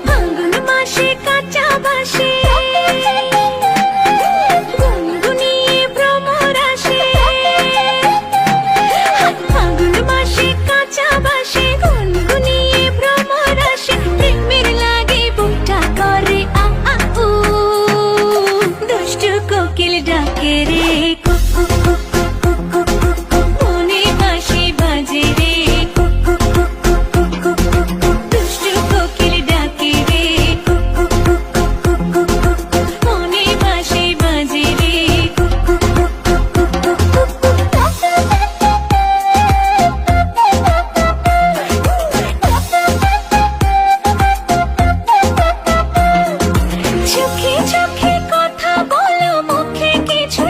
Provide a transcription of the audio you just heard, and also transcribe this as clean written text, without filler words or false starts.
ফাল্গুন মাসে কাঁচা বাঁশে গুনগুনিয়ে ভ্রমর আসে। ফাল্গুন মাসে কাঁচা বাঁশে গুনগুনিয়ে ভ্রমর আসে। প্রেমের লাগে বুকটা করে আ আ উ, দুষ্টু কোকিল ডাকে রে।